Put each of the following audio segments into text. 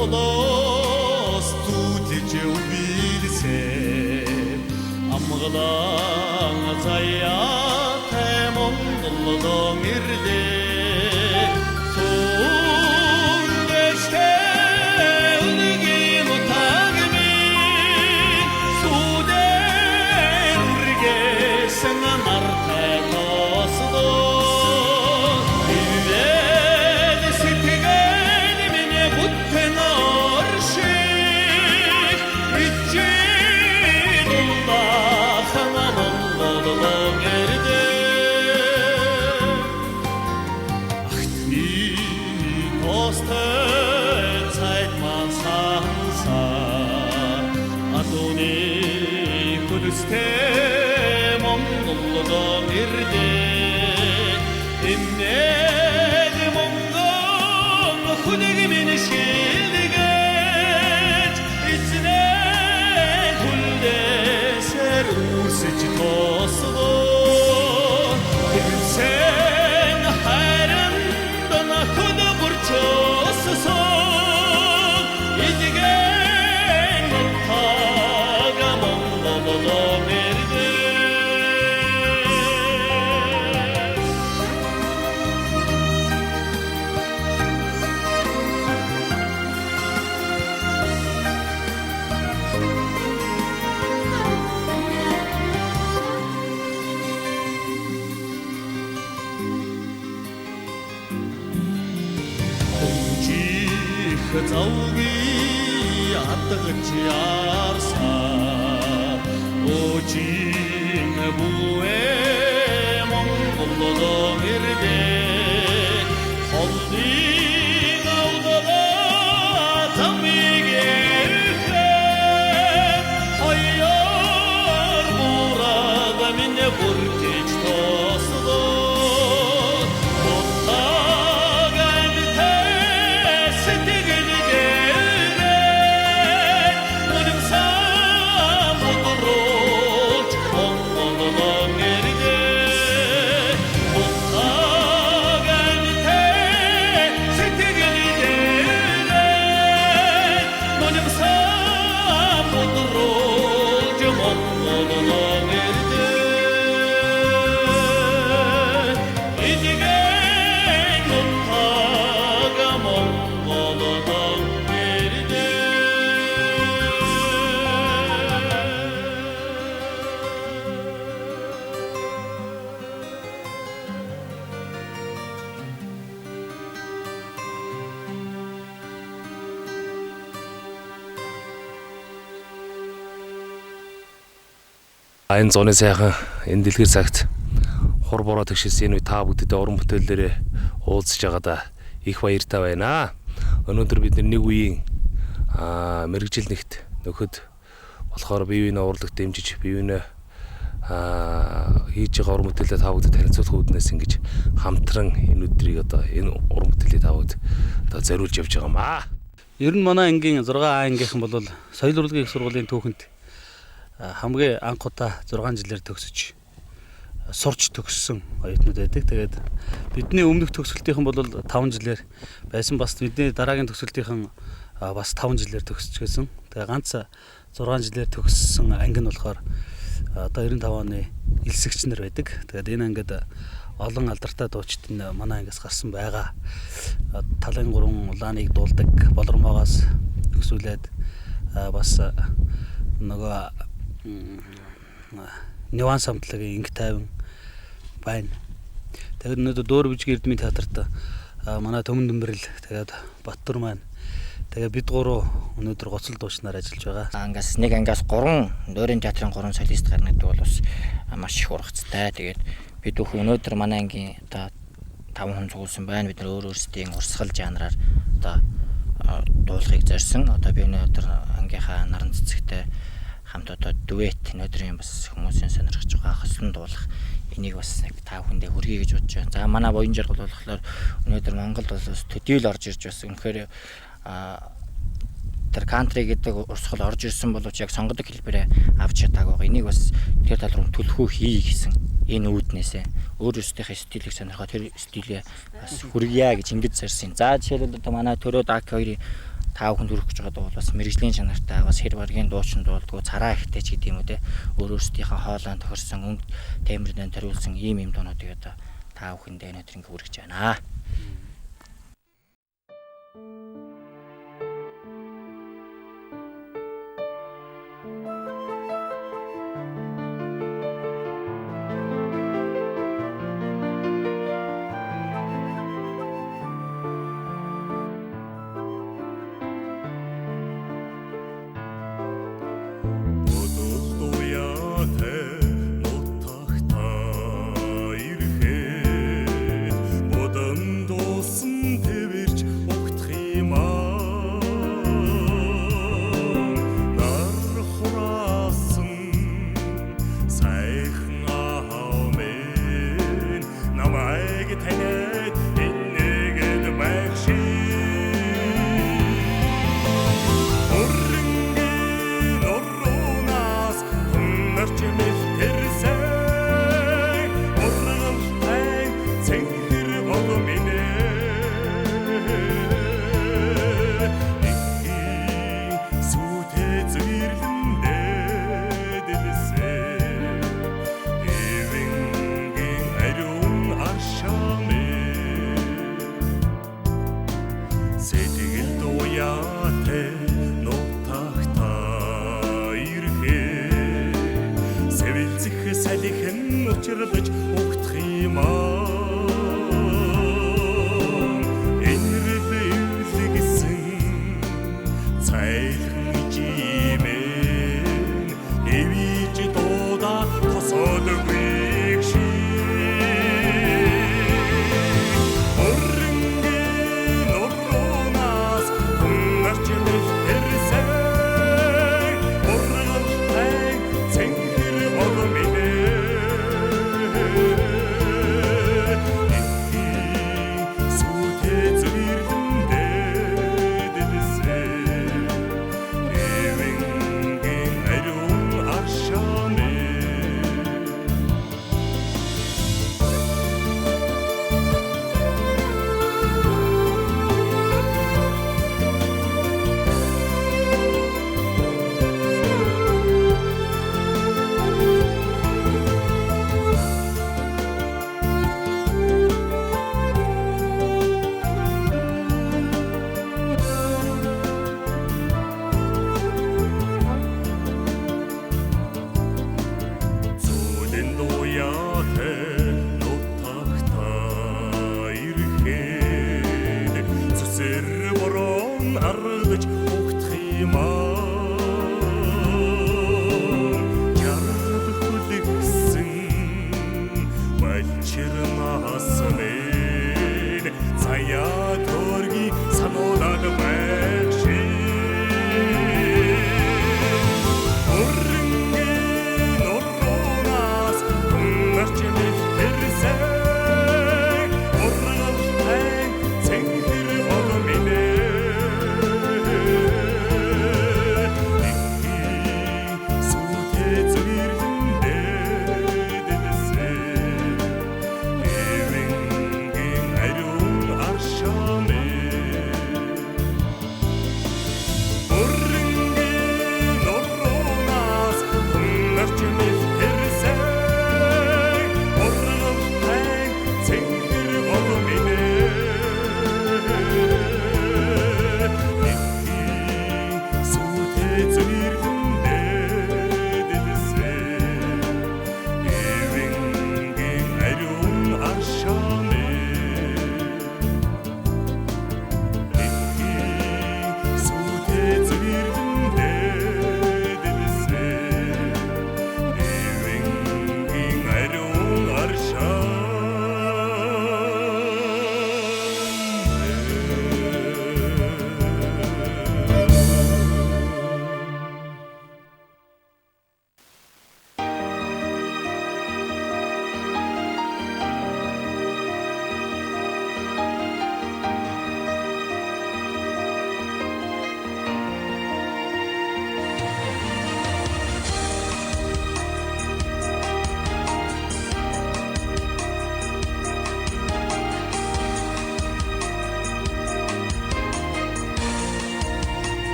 холоос зүтэж үбилсэн амгалан заяа тэмондолдон ирдээ Зауги атгч ярсаа очин буэ монголдо ирдээ холдын авдаа замигэрхээ хаяр мурад минь бүртэж тослоо Энэ зуны сайхан энэ дэлгэр цагт хур бороо тэгшсэн энэ үе та бүгдэд уран бүтээлээрээ уулзж байгаадаа их баяртай байна. Өнөөдөр бид нэг үеийн мэрэгжил нэгт нөхөд болохоор бие биенээ урлагт дэмжиж бие биенээ хийж байгаа уран бүтээлээ та бүгдэд танилцуулах үүднээс ингэж хамтран энэ өдрийг одоо энэ уран бүтээлээ та бүгд одоо зориулж явж байгаа маа. Ер нь манай ангийн 6А ангийнхан бол соёл урлагийн их сургуулийн түүхэнд хамгийн анх удаа 6 жилээр төгсөж сурч төгссөн оюутнууд байдаг. Тэгээд бидний өмнөх төгсгөлтийнхэн бол 5 жилээр байсан, бас бидний дараагийн төгсгөлтийнхэн бас 5 жилээр төгсөж гисэн. Тэгээд ганц 6 жилээр төгссөн анги нь болохоор одоо 95 оны элсэгч нар байдаг. Тэгээд энэ ангид олон алдартай дуучид манай ангиас гарсан байгаа. Талын 3 улааныг дуулдаг болормоогоос төгсүүлээд бас нөгөө нюанс амтлагийн инг тайван байна. Тэгээд өнөөдөр Дөөр Бижиг Эрдмийн театрт манай Төмөн Дүмбэрэл тэгээд Баттүр маань тэгээд бид гурав өнөөдөр гоцол дуучнаар ажиллаж байгаа. Ангаас нэг ангаас 3 Дөөрийн театрын 3 солист гарна гэдэг бол бас маш их ургацтай. Тэгээд бид бүхэн өнөөдөр манай ангийн одоо 5 хүн цугулсан байна. Бид нар өөр өөрсдийн урсгал жанраар одоо дуулахыг зорьсон. Одоо би өнөөдөр ангийнхаа наран цэцэгтэй хамт одоо дуэт өнөөдрийн бас хүмүүсийн сонирхож байгаа хослон дуулах энийг бас нэг 5 хүндээ хүргэе гэж бодож байна. За манай Буян жаргал болохоор өнөөдөр Монголд бас төдийл орж ирж бас үнэхээр тэр кантри гэдэг урсгал орж ирсэн боловч яг сонгодог хэлбэрээ авч чадаагүй байгаа. Энийг бас тэр тал руу төлхөө хий гэсэн энэ үүднээсээ өөр өөрсдийнхээ стилийг сонирхоод тэр стилээ бас хүргье гэж ингэж зорьсон. За жишээлбэл одоо манай Төрөө Даак хоёрын та бүхэнд хүргэж байгаа бол бас мэрэгжлийн чанартай бас хэр баргийн дуучин дуулдгүй цараа ихтэй ч гэдэм үү те өөрөөсдийнхээ хоолойн тохирсон өнгө темирдэн төрүүлсэн ийм дуунуудыг одоо та бүхэндээ өнөөдөр ингэ хүргэж байна.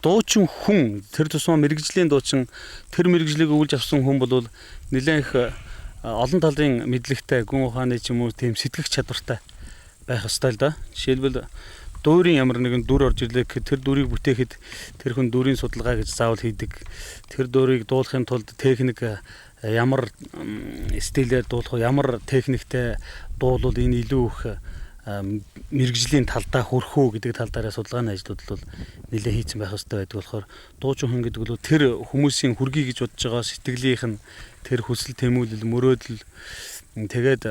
Дуучин хүн тэр тусмаа мэрэгжлийн дуучин тэр мэрэгжлийг өгүүлж авсан хүн бол нэлээд их олон талын мэдлэгтэй, гүн ухааны ч юм уу тийм сэтгэх чадвартай байх ёстой л да. Жишээлбэл дуурийн ямар нэгэн дүр орж ирлээ гэхэд тэр дүрийг бүтээхэд тэр хүн дүрийн судалгаа гэж заавал хийдэг. Тэр дүрийг дуулахын тулд техник ямар стилээр дуулах, ямар техниктэй дуулвал энэ илүү их мэрэгжлийн талдаа хүрэх үү гэдэг тал дээр судалгааны ажлууд бол нэлээд хийцэн байх хэрэгтэй байдаг болохоор дуучин хүн гэдэг бол тэр хүмүүсийн хүргэе гэж бодож байгаа сэтгэлийнх нь тэр хүсэл тэмүүлэл мөрөөдөл тэгээд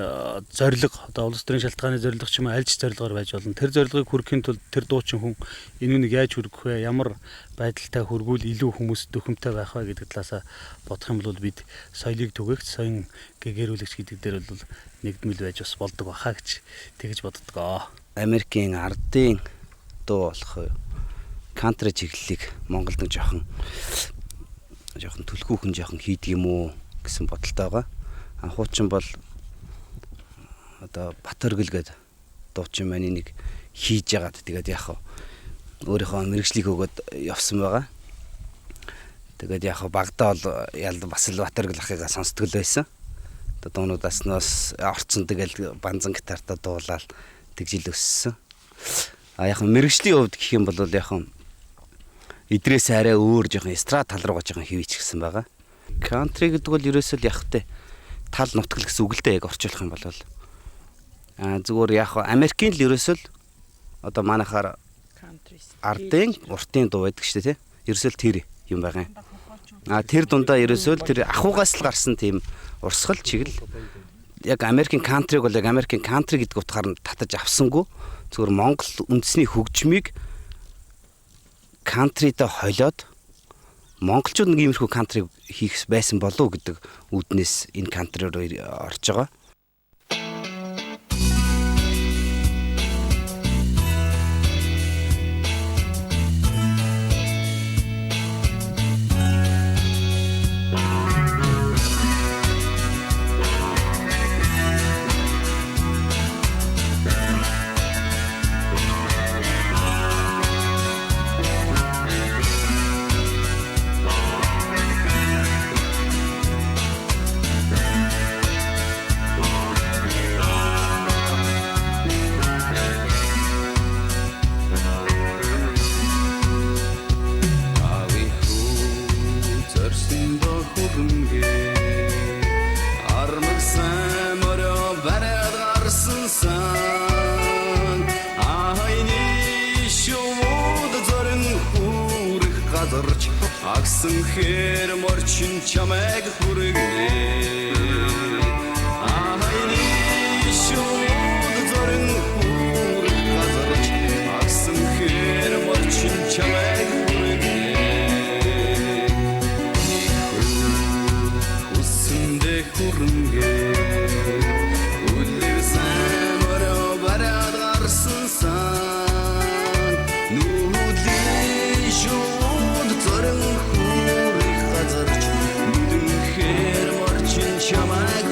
зориг одоо улс төрийн шалтгааны зориг ч юм уу альж зоригоор байж болно. Тэр зорилгыг хүргэхийн тулд тэр дуучин хүн энэ үнийг яаж хүргэх вэ? Ямар байдалтай хүргүүл илүү хүмүүс дөхөмтэй байх вэ гэдэг талаас бодох юм бол бид соёлыг түгээгч, соён гэгэрүүлэгч гэдэг дээр бол нэгдмэл байж бас болдог баха гэж тэгж боддгоо. Америкийн ардын дуу болох кантри чиглэлийг Монголд жоохон түлхүүхэн жоохон хийдэг юм уу гэсэн бодолтой байгаа. Хуучин бол одоо Батөргөл гэдэг дуучин маань энийг хийж яагаад тэгээд яг өөрийнхөө мэрэгжлийг өгөөд явсан байгаа. Тэгээд яг багтаа бол бас л Батөргөл ахыгаа сонсдог л байсан. Дуунуудаас нас орцсон тэгэл банзан гитартаа дуулаад тэгж ил өссөн. Яг мэрэгжлийн хувьд гэх юм бол яг идрээс арай өөр жоохон эстрад тал руугаа жоохон хөвич гсэн байгаа. Кантри гэдэг бол ерөөсөө яхтай тал нутгал гэсэн үг л дээ яг орчуулах юм бол зүгээр яг Америкийн л ерөөсөө одоо манайхаар ардын уртын дуу байдаг шүү дээ тий. Ерөөсөө тэр юм байгаа юм. Тэр дундаа ерөөсөө тэр ахугаас л гарсан тийм урсгал чиглэл яг Америкийн кантриг бол яг Америкийн кантри гэдэг утгаар нь татаж авсангүй зүгээр Монгол үндэсний хөгжмийг кантридаа холиод монголчууд нэг иймэрхүү кантриг хийх байсан болов уу гэдэг үүднээс энэ кантри руу орж байгаа. Агсан хэр морчин чамайг хүргэнэ Ахайны шууд зорин хүрэх газарч Агсан хэр морчин чамайг хүргэнэ Үсэндэ хүрнгэ Үлэрсэн морё бараад гарсан сан Нүүдлийн шууд зорин Чамайг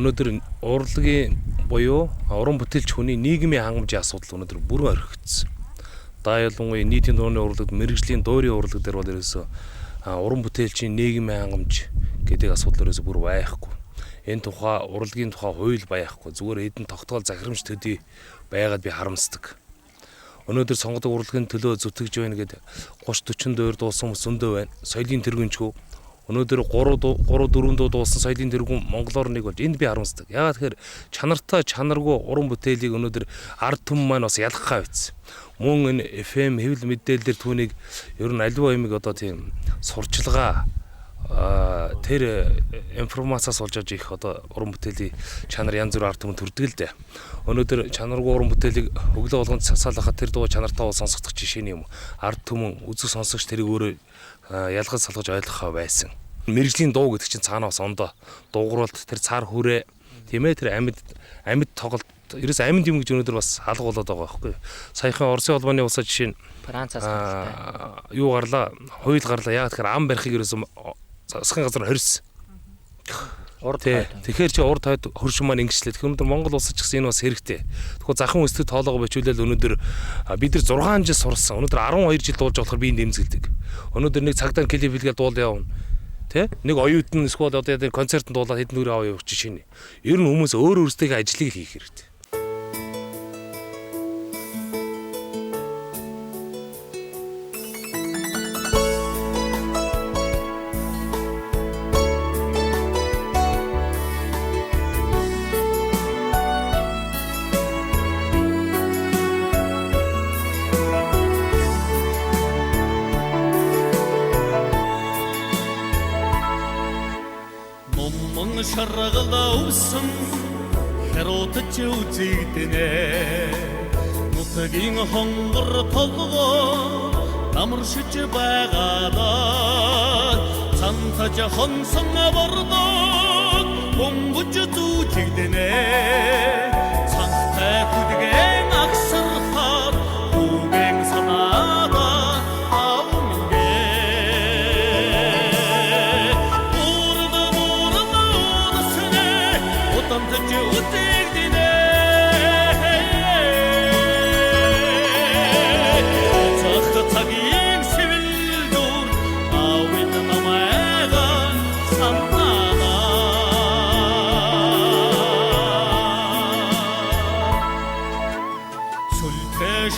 өнөөдөр урлагийн буюу уран бүтээлч хүний нийгмийн хангамжийн асуудал өнөөдөр бүрэн орхигдсон. Ялангуяа нийтийн дууны урлагт мэрэгжлийн дуурийн урлаг дээр бол ерөөсөө уран бүтээлчийн нийгмийн хангамж гэдэг асуудал ерөөсөө бүр байхгүй. Энэ тухай урлагийн тухай хууль байхгүй. Зүгээр хэдэн тогтоол захирамж төдий байгаад би харамсдаг. Өнөөдөр сонгодог урлагийн төлөө зүтгэж байна гэдэг 30-40 дуур дуусан хүмүүс зөндөө байна. Соёлын тэргүнчгүй. Өнөөдөр 3-4 дуу дуусан соёлын тэргүүн монголоор нэг болж энд би харамсдаг. Яагаад тэгэхээр чанартай чанаргүй уран бүтээлийг өнөөдөр ард түмэн маань бас ялгахаа байсан. Мөн энэ FM хэвлэл мэдээлэлээр түүнийг ер нь аливаа юмыг одоо тийм сурчилгаа тэр информацаас олж авч их одоо уран бүтээлийн чанар янз бүр ард түмэн төрдөг л дээ. Өнөөдөр чанаргүй уран бүтээлийг өглөө болгонд сасаалахад тэр дуу чанартай бол сонсогдох жишээний юм. Ард түмэн үзэг сонсогч тэрийг өөрөө ялгаж салгаж ойлгохоо байсан. Мэргэжлийн дуу гэдэг чинь цаанаас ондоо дуугруулалт тэр цаар хүрээ тийм ээ тэр амьд тоглолт ерөөс амьд юм гэж өнөөдөр бас алга болоод байгаа байхгүй. Саяхан Оросын холбооны улсаа жишээ нь Францаас юу гарлаа, хууль гарлаа. Яагаад тэгэхээр ам барихыг ерөөс засгийн газар хорьсон. Тэгэхээр чи урд хойд хөршин маань ингэчлээ. Тэгэхээр өнөөдөр Монгол улсад ч гэсэн энэ бас хэрэгтэй. Тэгэхгүй захын өсөлт тоолоогоо бичүүлэл өнөөдөр бид нар 6 жил сурсан. Өнөөдөр 12 жил дуулж болохоор би энд дэмзгэлдэг. Өнөөдөр нэг цагдаа клип хийлгээл дуул явна. Тэ? Нэг оюутан эсвэл одоо концертанд дуулаад хэдэн нүрээ аваа явууч жишээ нь. Ер нь хүмүүс өөр өөрсдийнхээ ажлыг хийх хэрэгтэй. Шаргалда усан хэротч үзэгдэнэ нутгийн хонгор толгоо намаршиж байгаадаа цантаж хонсон бордоо бомбож зүжигдэнэ цантай хүдгэн агсархаар үгэн санаада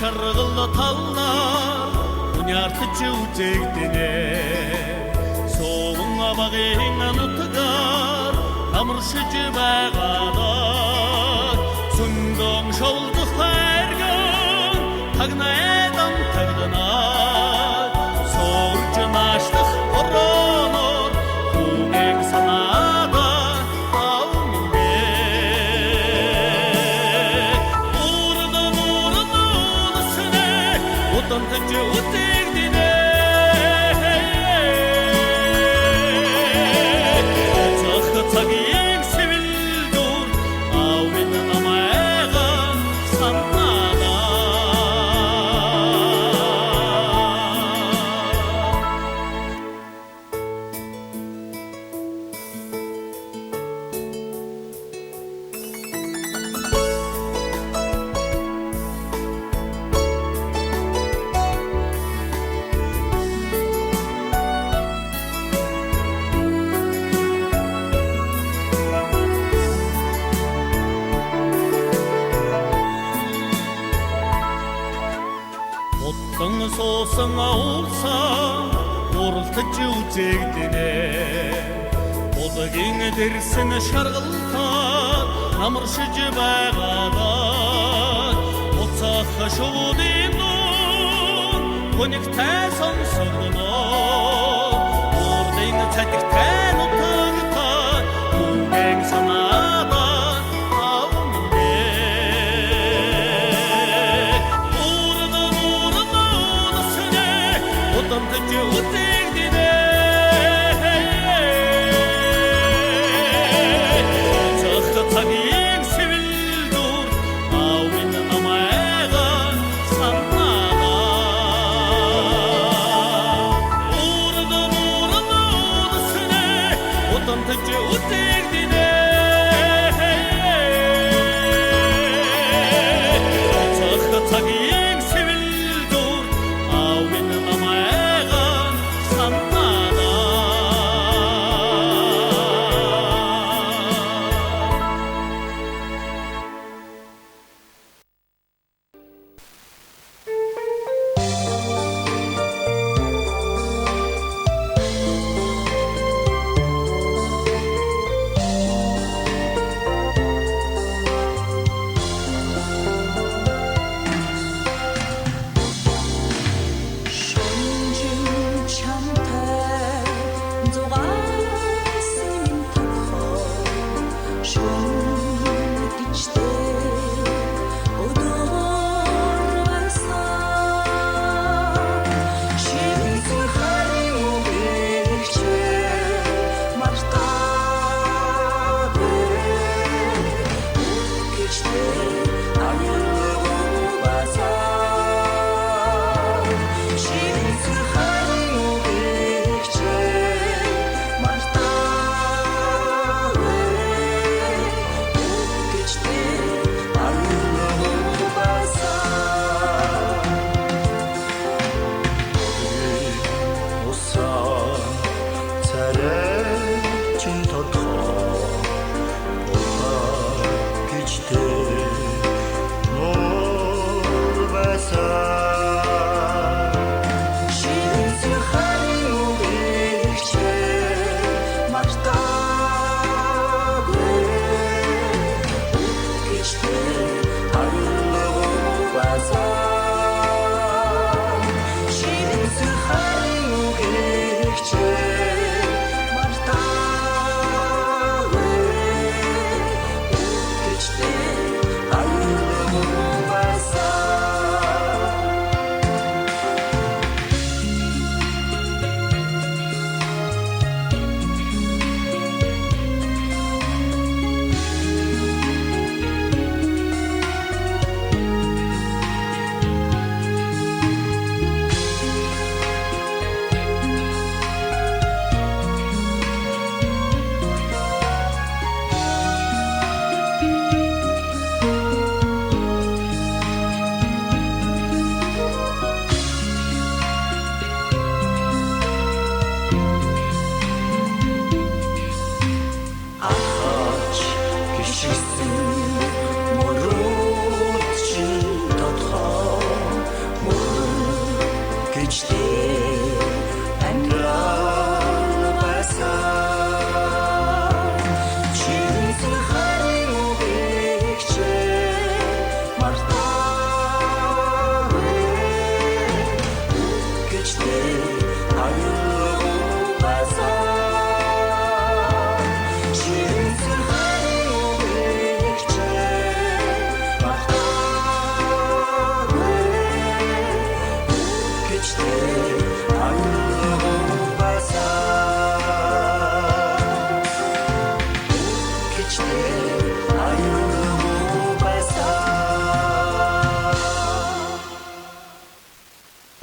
шаргалда талнаа үняртж үзэгдэнэ соон абагийн нутгаар амаршиж байгаадаа сүндөн шолдох хайрган тагнайдан тагданаа соорж наашлах орооноор хүнийг санаада соосон аулсан уралтж үзэгдэнэ бодгийн дэрсэн шаргалтаа намаршиж байгаадаа уцах шуудын дуу хүнийгтэй сонсогдноо урдын цатигтай нутагтаа үгэн санаада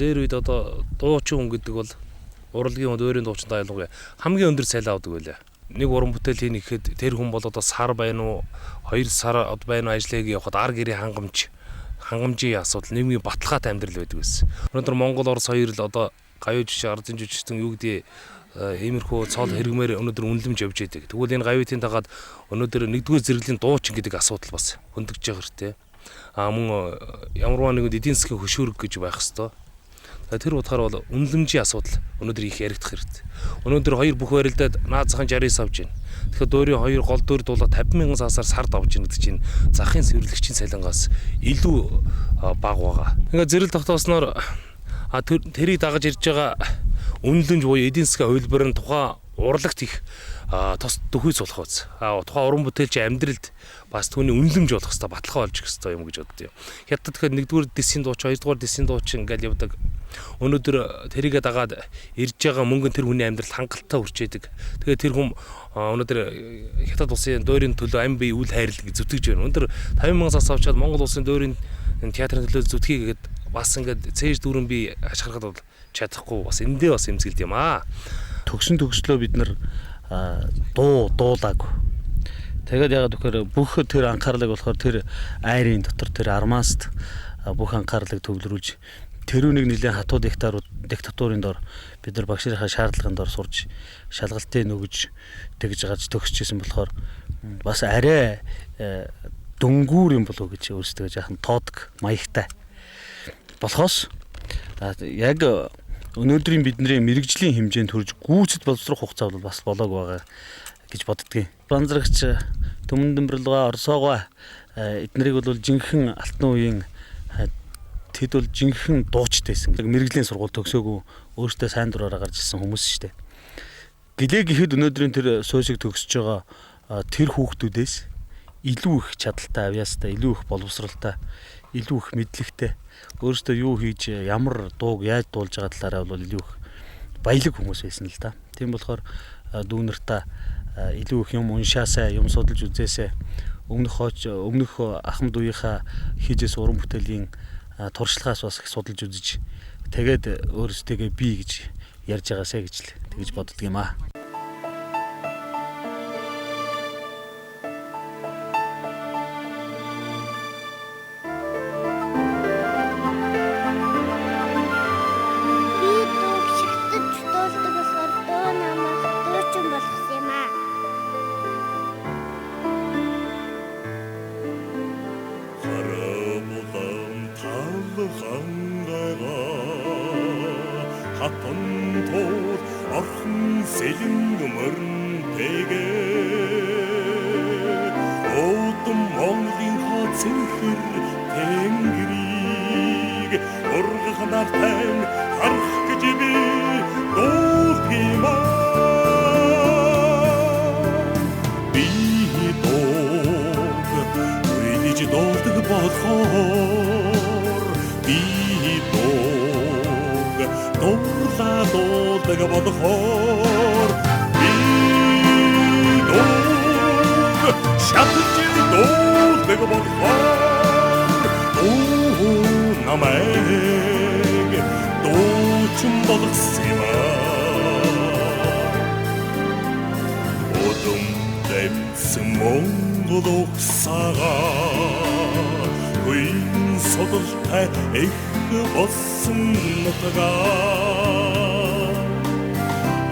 Дээр үед одоо дуучин хүн гэдэг бол урлагийн хүнд өөрийн дуучинтай ялангуяа хамгийн өндөр цалин авдаг байлаа. Нэг уран бүтээл хийнэ гэхэд тэр хүн бол одоо сар байна уу, 2 сар байна уу ажлыг явахад ар гэрийн хангамжийн асуудал, нийгмийн баталгаатай амьдрал байдаг байсан. Өнөөдөр Монгол Орос хоёр л одоо гавьяа жишээ, ардын жүжигчдэн юу гэдэг иймэрхүү цол хэрэгмээр өнөөдөр үнэлэмж явж байдаг. Тэгвэл энэ гавьяатын дагаад өнөөдөр нэгдүгээр зэрэглийн дуучин гэдэг асуудал бас хөндөгж байгаа хэрэг. Мөн ямарваа нэгэн эдийн засгийн хөшөөрөг гэж байх хэвээр. Тэр утгаар бол үнэлэмжийн асуудал өнөөдөр их яригдах хэрэгтэй. Өнөөдөр хоёр бүх барилдад наазахын 69 авж байна. Тэгэхээр дөөрийн хоёр гол дөр дулаа 50,000 сасаар сард авж байна гэдэг чинь захын цэвэрлэгчийн цалингаас илүү бага байгаа. Ингээд зэрэл тогтоосноор тэрийг дагаж ирж байгаа үнэлэмж буюу эдийн засгийн хувилбар нь тухайн урлагт их тос дөхөй сулах үз. Тухайн уран бүтээлчийн амьдралд бас түүний үнэлэмж болох хэвээр баталгаа олж өгөх хэвээр юм гэж боддоо. Хятад тэгэхээр 1-р дисийн дууч, 2-р дисийн дууч ингээл явдаг. Өнөөдөр тэрийгэ дагаад ирж байгаа мөнгө тэр хүний амьдралд хангалттай хүрчээдэг. Тэгээд тэр хүн өнөөдөр Хятад улсын дойрын төлөө ам бие үл хайрлаг зүтгэж байна. Өнөөдөр 50,000 сас авчаад Монгол улсын дойрын театрын төлөө зүтгэе гэгээд бас ингээд цээж дүүрэн би ашиглахад бол чадахгүй бас эндээ бас эмзэгэлд юм аа. Төгслөө бид нар дуулаагүй. Тэгээд ягаад гэхээр бүх тэр анхаарлыг болохоор тэр айрын дотор тэр армаст бүх анхаарлыг төвлөрүүлж тэрүүнийг нэлээд хатуу диктатурын дор бид нар багшийнхаа шаардлагын дор сурж шалгалтыг нөгөж тэгж гарч төгсөжсэн болохоор бас арай дөнгүүр юм болов гэж өөрсдөө жаахан тоодог маягтай болохоос яг өнөөдрийн бидний мэрэгжлийн хэмжээнд хүрж гүйцэд боловсрох хугацаа бол бас болоог байгаа гэж боддгийг. Банзрагч Төмөн Дэмбэрлэга Орсоогоо эднэрийг бол жинхэнэ алтан үеийн тэд бол жинхэнэ дуучтайсэн. Мэргэжлийн сургууль төгсөөгүй өөртөө сайн дураараа гарч ирсэн хүмүүс шүү дээ. Гэлээ гэхэд өнөөдрийн тэр суусыг төгсөж байгаа тэр хүүхдүүдээс илүү их чадalтай, авьяастай, илүү их боловсралтай, илүү их мэдлэгтэй, өөрөөсөө юу хийж ямар дууг яаж дуулж байгаа талаараа бол илүү их баялаг хүмүүс байсан л да. Тийм болохоор дүүнэртээ илүү их юм уншаасаа, юм судалж үзээсээ, өмнөх ахмад үеийнхаа хийжээс уран бүтээлийн туршлагаас бас их судалж үзэж тэгээд өөрөөсөө би гэж ярьж байгаасаа гэж л тэгж боддөг юм аа. Хатан тор орхон сэлэн мөрн тэгээ Одом Монголын хацэнхэр тэнгэрийг ургахнаар тань харах гэж би дуулгиймаа би дуулг үйлж дуулдаг болохоор би дуулдаг бодохоор би дуулг шатж дуулдаг бодохоор намайг дуучин болгосон Одом дэвсэн Монгол ухсагаа Хүйн судалтай их болсон нутгаа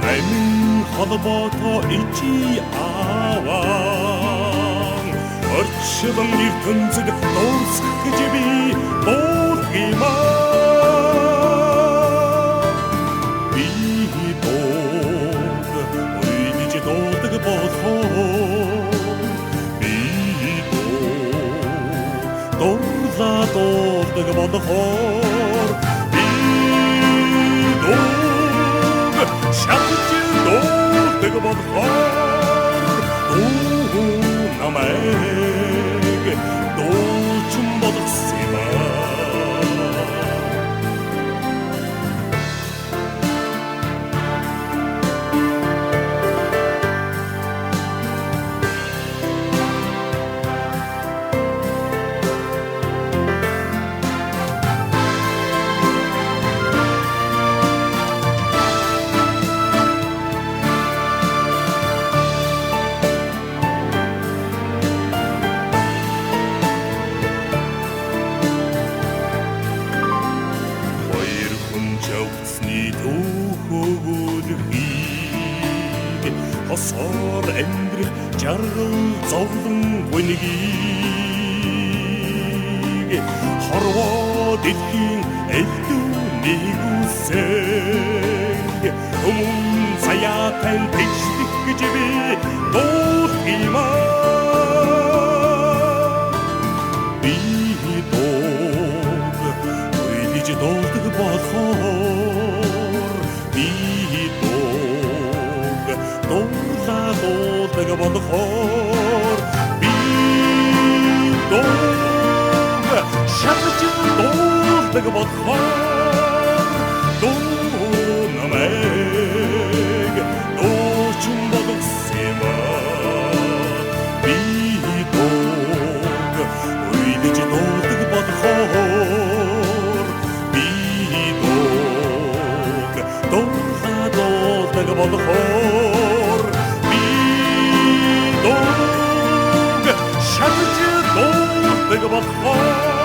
Амин холбоотой ичи аваа Орчлон ертөнцөд дуусгах гэж би дуулгиймаа би дуулг уйлж дуулдаг болохоор би дуулдаг бодохоор би дуулг шатж дуулдаг бодохоор намайг дуучин болгосон юм Хосоор амьдрах жаргал зовлон хүнийг хорвоо дэлхийн элдвнийг үсэг өмнө саяатай бичдэг гэж би дуулгиймаа би дуулг уйлж дуулдаг болохоор би дуулдаг бодохоор би дуулг шатж дуулдаг бодохоор намайг дуучин болгосон би дуулг уйлж дуулдаг бодохоор би дуулг дуулдаг бодохоор шатж дуулдаг бодохоор